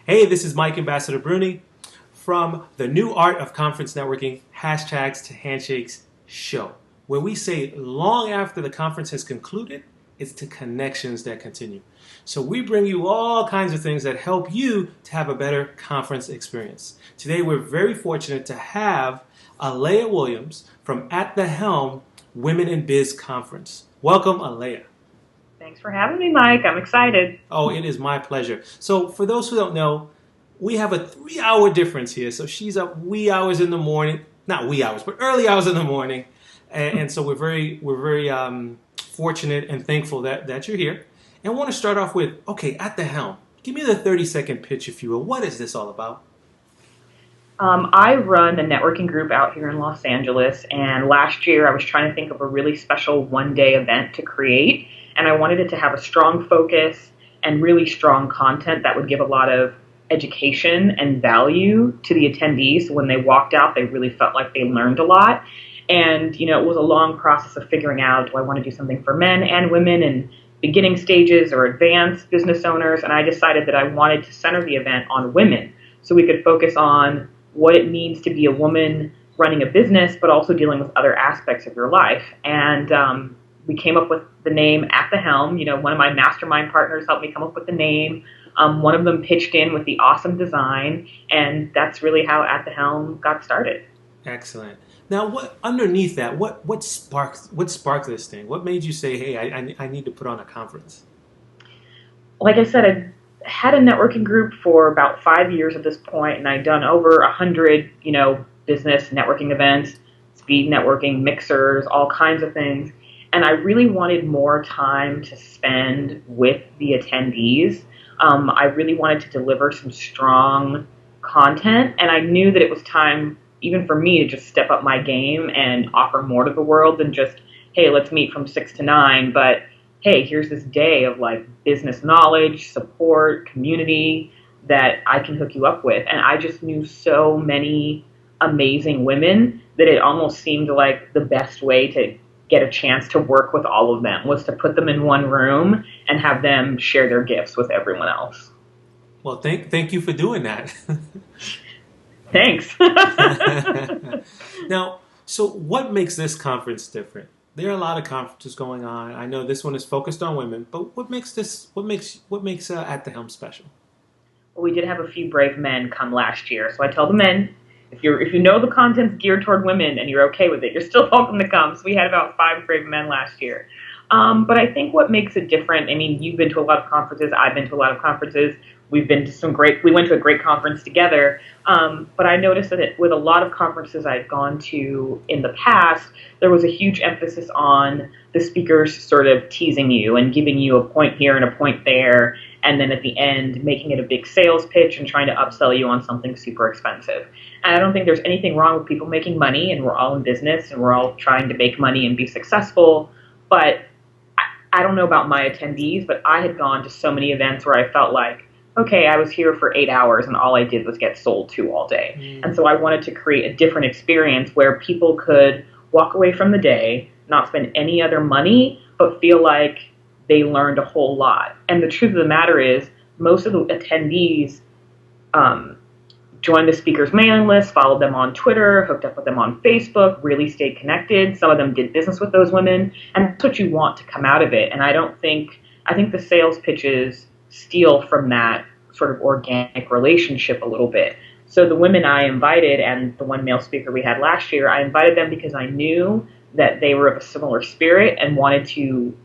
Hey, this is Mike Ambassador Bruni from the New Art of Conference Networking, Hashtags to Handshakes show, where we say long after the conference has concluded, it's the connections that continue. So we bring you all kinds of things that help you to have a better conference experience. Today we're very fortunate to have Alaia Williams from At the Helm Women in Biz Conference. Welcome, Alaia. Thanks for having me, Mike. I'm excited. Oh, it is my pleasure. So for those who don't know, we have a 3-hour difference here. So she's up wee hours in the morning, not wee hours, but early hours in the morning. And so we're very fortunate and thankful that you're here. And I want to start off with, okay, At the Helm. Give me the 30-second pitch, if you will. What is this all about? I run a networking group out here in Los Angeles, and last year I was trying to think of a really special one-day event to create, and I wanted it to have a strong focus and really strong content that would give a lot of education and value to the attendees. So when they walked out, they really felt like they learned a lot. And, it was a long process of figuring out, do I want to do something for men and women in beginning stages or advanced business owners? And I decided that I wanted to center the event on women so we could focus on what it means to be a woman running a business, but also dealing with other aspects of your life. And we came up with the name At the Helm. One of my mastermind partners helped me come up with the name. One of them pitched in with the awesome design, and that's really how At the Helm got started. Excellent. Now, what underneath that? What sparked this thing? What made you say, "Hey, I need to put on a conference"? Like I said, I had a networking group for about 5 years at this point, and I'd done over 100, business networking events, speed networking, mixers, all kinds of things. And I really wanted more time to spend with the attendees. I really wanted to deliver some strong content, and I knew that it was time even for me to just step up my game and offer more to the world than just, hey, let's meet from 6 to 9, but hey, here's this day of like business knowledge, support, community that I can hook you up with. And I just knew so many amazing women that it almost seemed like the best way to get a chance to work with all of them was to put them in one room and have them share their gifts with everyone else. Well, thank you for doing that. Thanks. Now, so what makes this conference different? There are a lot of conferences going on. I know this one is focused on women, but what makes At the Helm special? Well, we did have a few brave men come last year, so I tell the men, if you know the content's geared toward women and you're okay with it, you're still welcome to come. So we had about 5 brave men last year. But I think what makes it different, you've been to a lot of conferences, I've been to a lot of conferences, we went to a great conference together. But I noticed that with a lot of conferences I'd gone to in the past, there was a huge emphasis on the speakers sort of teasing you and giving you a point here and a point there, and then at the end making it a big sales pitch and trying to upsell you on something super expensive. And I don't think there's anything wrong with people making money, and we're all in business and we're all trying to make money and be successful, but I don't know about my attendees, but I had gone to so many events where I felt like, okay, I was here for 8 hours and all I did was get sold to all day. And so I wanted to create a different experience where people could walk away from the day, not spend any other money, but feel like they learned a whole lot. And the truth of the matter is, most of the attendees joined the speakers mailing list, followed them on Twitter, hooked up with them on Facebook, really stayed connected. Some of them did business with those women, and that's what you want to come out of it. And I think the sales pitches steal from that sort of organic relationship a little bit. So the women I invited, and the one male speaker we had last year, I invited them because I knew that they were of a similar spirit and wanted to,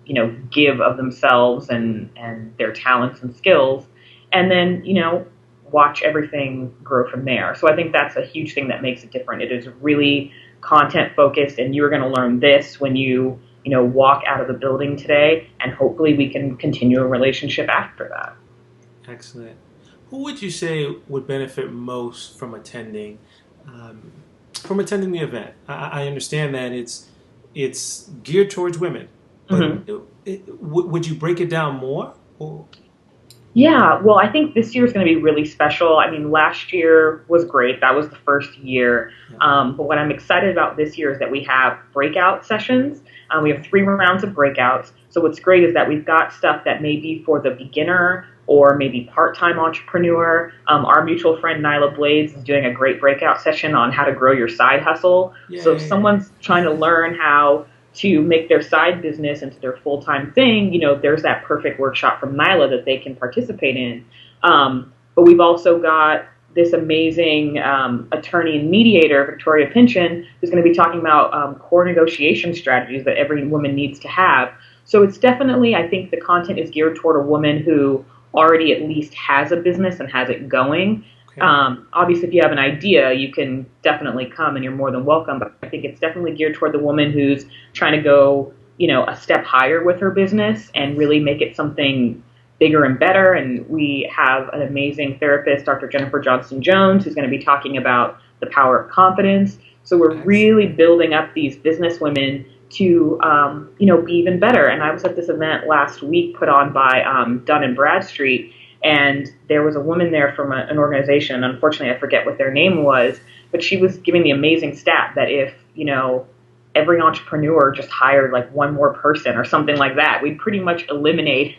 give of themselves and their talents and skills, and then, watch everything grow from there. So I think that's a huge thing that makes it different. It is really content focused, and you're going to learn this when you walk out of the building today, and hopefully we can continue a relationship after that. Excellent. Who would you say would benefit most from attending the event? I understand that it's geared towards women, but would you break it down more? Or? Yeah, well, I think this year is going to be really special. I mean, last year was great. That was the first year. Yeah. But what I'm excited about this year is that we have breakout sessions. We have 3 rounds of breakouts. So what's great is that we've got stuff that may be for the beginner or maybe part-time entrepreneur. Our mutual friend Nyla Blades is doing a great breakout session on how to grow your side hustle. So if Yay. someone's trying to learn how to make their side business into their full-time thing, there's that perfect workshop from Nyla that they can participate in. But we've also got this amazing attorney and mediator, Victoria Pynchon, who's going to be talking about core negotiation strategies that every woman needs to have. So it's definitely, I think the content is geared toward a woman who already at least has a business and has it going. Okay. Obviously, if you have an idea, you can definitely come and you're more than welcome. But I think it's definitely geared toward the woman who's trying to go, a step higher with her business and really make it something bigger and better. And we have an amazing therapist, Dr. Jennifer Johnston-Jones, who's going to be talking about the power of confidence. So we're really building up these business women to, be even better. And I was at this event last week put on by Dun and Bradstreet, and there was a woman there from an organization. Unfortunately, I forget what their name was, but she was giving the amazing stat that if, every entrepreneur just hired like one more person or something like that, we'd pretty much eliminate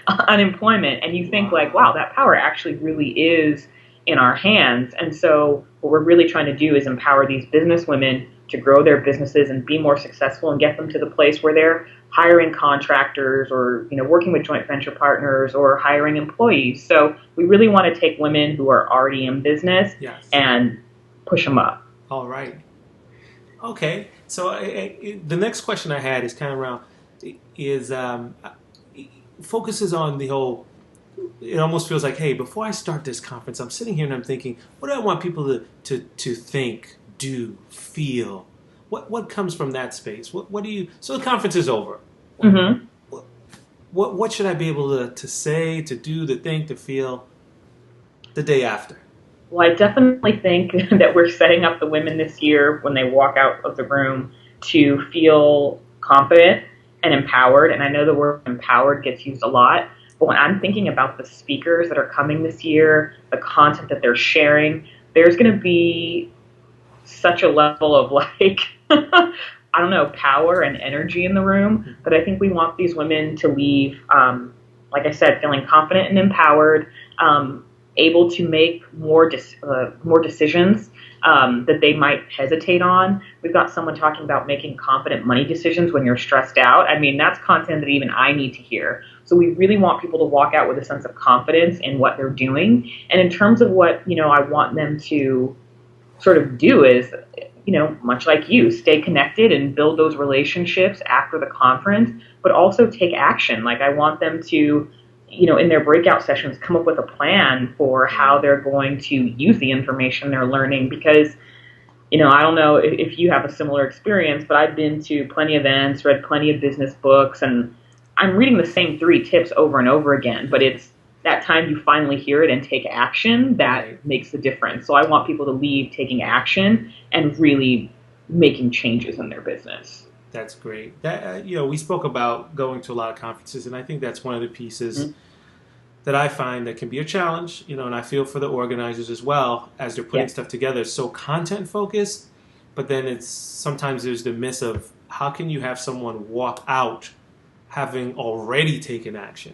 unemployment. And you think like, wow, that power actually really is in our hands. And so what we're really trying to do is empower these business women to grow their businesses and be more successful and get them to the place where they're hiring contractors or, working with joint venture partners or hiring employees. So we really want to take women who are already in business and push them up. All right. Okay. So the next question I had is kind of around, focuses on the whole, it almost feels like, hey, before I start this conference, I'm sitting here and I'm thinking, what do I want people to think, do, feel? What comes from that space? What do you? So the conference is over. Mm-hmm. What should I be able to say, to do, to think, to feel the day after? Well, I definitely think that we're setting up the women this year when they walk out of the room to feel confident and empowered. And I know the word empowered gets used a lot, but when I'm thinking about the speakers that are coming this year, the content that they're sharing, there's going to be such a level of I don't know, power and energy in the room. But I think we want these women to leave, like I said, feeling confident and empowered, able to make more decisions that they might hesitate on. We've got someone talking about making confident money decisions when you're stressed out. I mean, that's content that even I need to hear. So we really want people to walk out with a sense of confidence in what they're doing. And in terms of what, I want them to sort of do is, much like you, stay connected and build those relationships after the conference, but also take action. Like I want them to, in their breakout sessions, come up with a plan for how they're going to use the information they're learning. Because, I don't know if you have a similar experience, but I've been to plenty of events, read plenty of business books, and I'm reading the same 3 tips over and over again. But it's that time you finally hear it and take action that makes the difference. So I want people to leave taking action and really making changes in their business. That's great. That we spoke about going to a lot of conferences, and I think that's one of the pieces that I find that can be a challenge. And I feel for the organizers as well as they're putting stuff together. So content focused, but then sometimes there's the miss of how can you have someone walk out having already taken action.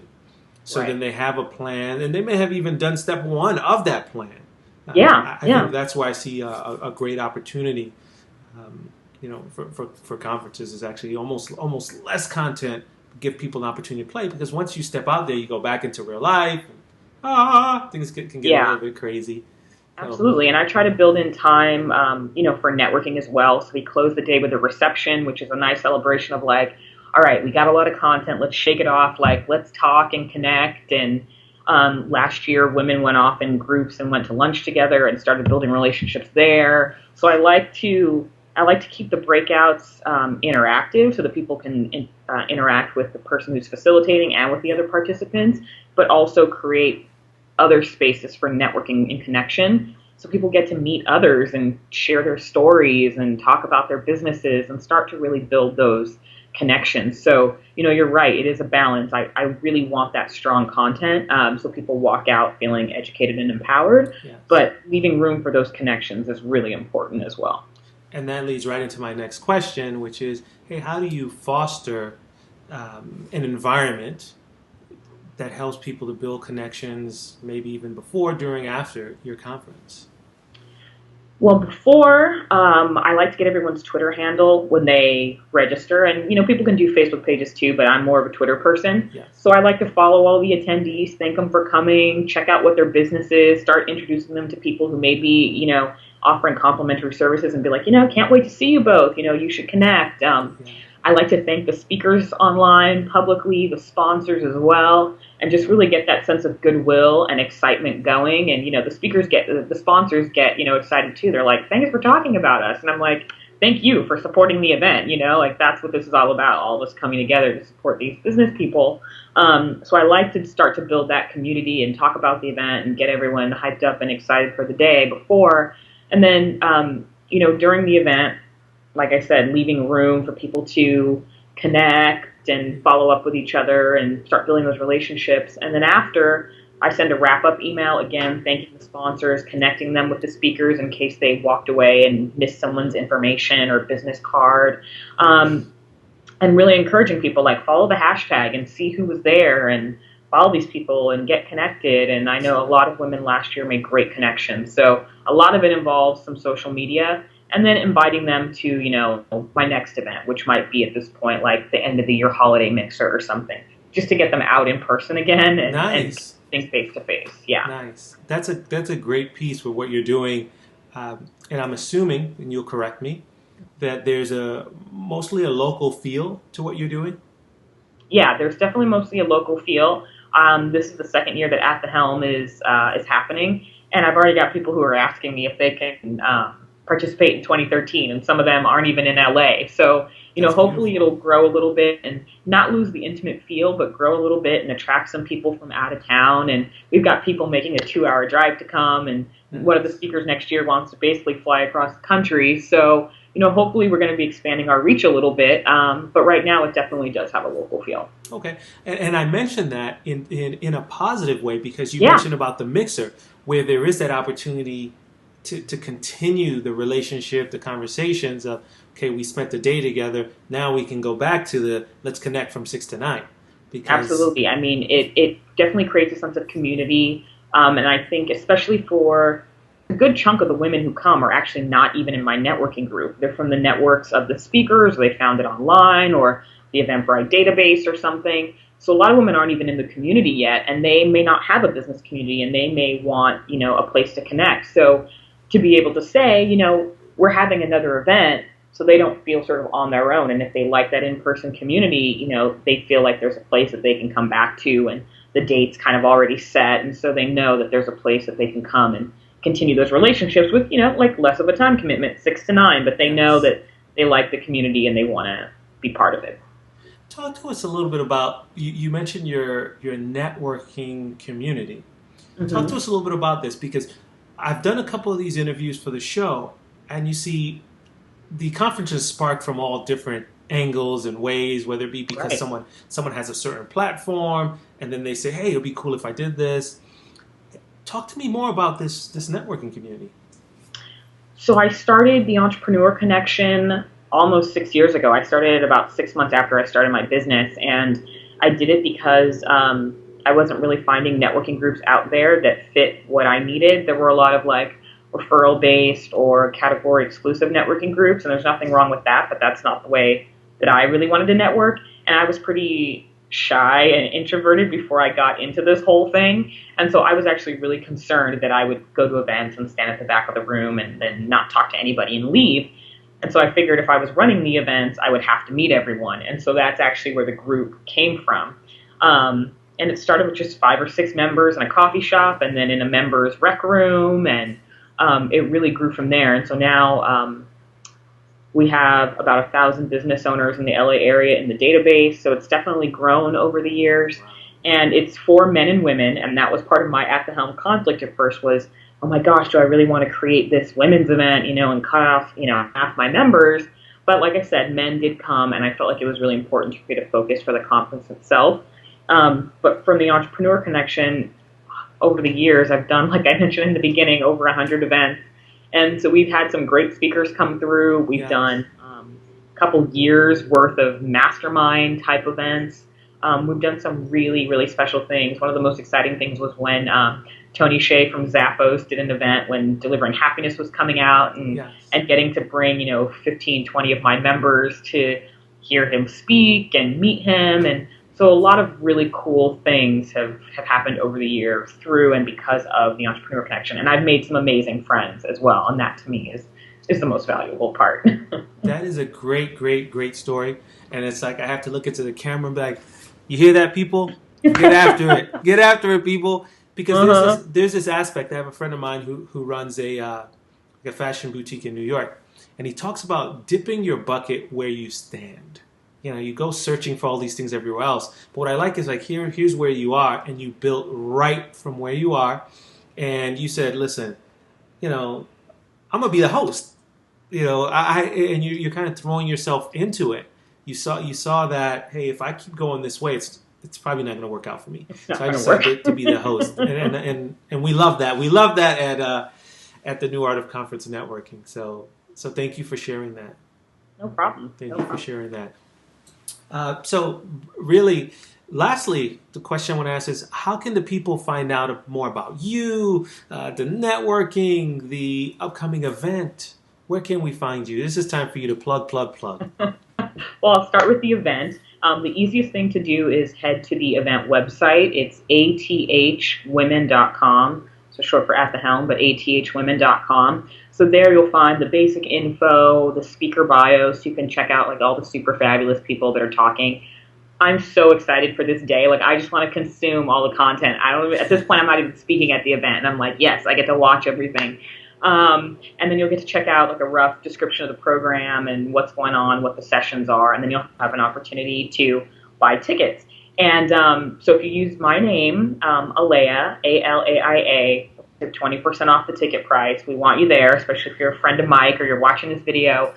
So then they have a plan, and they may have even done step 1 of that plan. I think that's why I see a great opportunity. For conferences is actually almost less content, give people an opportunity to play, because once you step out there, you go back into real life. Things can get a little bit crazy. Absolutely, and I try to build in time, for networking as well. So we close the day with a reception, which is a nice celebration of like, all right, we got a lot of content. Let's shake it off. Like, let's talk and connect. And last year, women went off in groups and went to lunch together and started building relationships there. So I like to keep the breakouts interactive so that people can interact with the person who's facilitating and with the other participants, but also create other spaces for networking and connection. So people get to meet others and share their stories and talk about their businesses and start to really build those connections. So, you're right. It is a balance. I really want that strong content, so people walk out feeling educated and empowered, Yes. but leaving room for those connections is really important as well. And that leads right into my next question, which is, hey, how do you foster an environment that helps people to build connections, maybe even before, during, after your conference? Well, before, I like to get everyone's Twitter handle when they register. And, people can do Facebook pages too, but I'm more of a Twitter person. Yes. So I like to follow all the attendees, thank them for coming, check out what their business is, start introducing them to people who may be, offering complimentary services and be like, can't wait to see you both. You should connect. I like to thank the speakers online publicly, the sponsors as well, and just really get that sense of goodwill and excitement going. And, the sponsors get, excited too. They're like, thanks for talking about us. And I'm like, thank you for supporting the event. That's what this is all about, all of us coming together to support these business people. So I like to start to build that community and talk about the event and get everyone hyped up and excited for the day before. And then, during the event, like I said, leaving room for people to connect and follow up with each other and start building those relationships. And then after, I send a wrap-up email, again, thanking the sponsors, connecting them with the speakers in case they walked away and missed someone's information or business card. And really encouraging people, like, follow the hashtag and see who was there and follow these people and get connected. And I know a lot of women last year made great connections. So a lot of it involves some social media. And then inviting them to, my next event, which might be at this point like the end of the year holiday mixer or something, just to get them out in person again and, Nice. and think face to face. Yeah. Nice. That's a great piece with what you're doing, and I'm assuming, and you'll correct me, that there's mostly a local feel to what you're doing. Yeah, there's definitely mostly a local feel. This is the second year that At the Helm is happening, and I've already got people who are asking me if they can participate in 2013, and some of them aren't even in LA. So, hopefully it'll grow a little bit and not lose the intimate feel, but grow a little bit and attract some people from out of town. And we've got people making a 2-hour drive to come, and one of the speakers next year wants to basically fly across the country. So, hopefully we're going to be expanding our reach a little bit. But right now it definitely does have a local feel. Okay. And I mentioned that in a positive way because you mentioned about the mixer, where there is that opportunity to continue the relationship, the conversations of, okay, we spent the day together, now we can go back to let's connect from 6 to 9. Absolutely. I mean, it definitely creates a sense of community. And I think especially for a good chunk of the women who come are actually not even in my networking group. They're from the networks of the speakers, or they found it online, or the Eventbrite database or something. So a lot of women aren't even in the community yet, and they may not have a business community, and they may want, a place to connect. So to be able to say, we're having another event, so they don't feel sort of on their own. And if they like that in-person community, they feel like there's a place that they can come back to, and the date's kind of already set. And so they know that there's a place that they can come and continue those relationships with, like less of a time commitment, 6 to 9, but they know that they like the community and they want to be part of it. Talk to us a little bit about, you mentioned your networking community. Mm-hmm. Talk to us a little bit about this, because I've done a couple of these interviews for the show, and you see the conferences spark from all different angles and ways, whether it be because someone has a certain platform, and then they say, hey, it'll be cool if I did this. Talk to me more about this networking community. So I started the Entrepreneur Connection almost 6 years ago. I started it about 6 months after I started my business, and I did it because I wasn't really finding networking groups out there that fit what I needed. There were a lot of referral-based or category-exclusive networking groups, and there's nothing wrong with that, but that's not the way that I really wanted to network. And I was pretty shy and introverted before I got into this whole thing. And so I was actually really concerned that I would go to events and stand at the back of the room and then not talk to anybody and leave. And so I figured if I was running the events, I would have to meet everyone. And so that's actually where the group came from. And it started with just 5 or 6 members in a coffee shop, and then in a members rec room, and it really grew from there. And so now we have about 1,000 business owners in the LA area in the database. So it's definitely grown over the years. And it's for men and women. And that was part of my At the Helm conflict at first was, oh my gosh, do I really want to create this women's event, and cut off, half my members? But like I said, men did come, and I felt like it was really important to create a focus for the conference itself. But from the Entrepreneur Connection, over the years, I've done, like I mentioned in the beginning, over 100 events. And so we've had some great speakers come through. We've done a couple years worth of mastermind type events. We've done some really, really special things. One of the most exciting things was when Tony Hsieh from Zappos did an event when Delivering Happiness was coming out, and getting to bring, 15, 20 of my members to hear him speak and meet him. And so a lot of really cool things have happened over the years through and because of the Entrepreneur Connection. And I've made some amazing friends as well. And that to me is the most valuable part. That is a great, great, great story. And it's like I have to look into the camera and be like, you hear that, people? Get after it. Get after it, people. Because there's this aspect. I have a friend of mine who runs a fashion boutique in New York. And he talks about dipping your bucket where you stand. You go searching for all these things everywhere else. But what I like is like here's where you are, and you built right from where you are. And you said, listen, I'm gonna be the host. And you're kind of throwing yourself into it. You saw that, hey, if I keep going this way, it's probably not going to work out for me. So I decided to be the host, and we love that. We love that at the New Art of Conference Networking. So thank you for sharing that. No problem. Thank you for sharing that. So really, lastly, the question I want to ask is, how can the people find out more about you, the networking, the upcoming event? Where can we find you? This is time for you to plug. Well, I'll start with the event. The easiest thing to do is head to the event website. It's athwomen.com. So short for At the Helm, but athwomen.com. So there you'll find the basic info, the speaker bios. You can check out like all the super fabulous people that are talking. I'm so excited for this day. Like, I just want to consume all the content. At this point, I'm not even speaking at the event. And I'm like, yes, I get to watch everything. And then you'll get to check out like a rough description of the program and what's going on, what the sessions are. And then you'll have an opportunity to buy tickets. And so if you use my name, Alaia, Alaia, 20% off the ticket price. We want you there, especially if you're a friend of Mike or you're watching this video.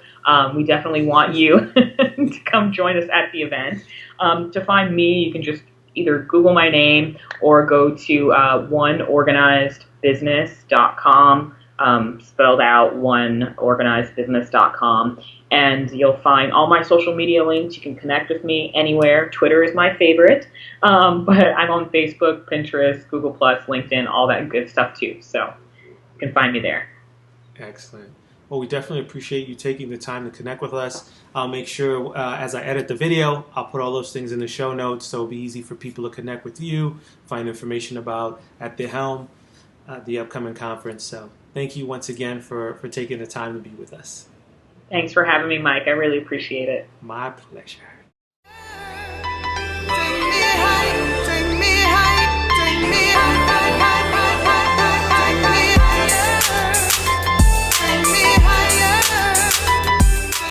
We definitely want you to come join us at the event. To find me, you can just either Google my name or go to oneorganizedbusiness.com, spelled out oneorganizedbusiness.com. And you'll find all my social media links. You can connect with me anywhere. Twitter is my favorite, but I'm on Facebook, Pinterest, Google+, LinkedIn, all that good stuff too. So you can find me there. Excellent. Well, we definitely appreciate you taking the time to connect with us. I'll make sure as I edit the video, I'll put all those things in the show notes so it'll be easy for people to connect with you, find information about At the Helm, the upcoming conference. So thank you once again for taking the time to be with us. Thanks for having me, Mike. I really appreciate it. My pleasure.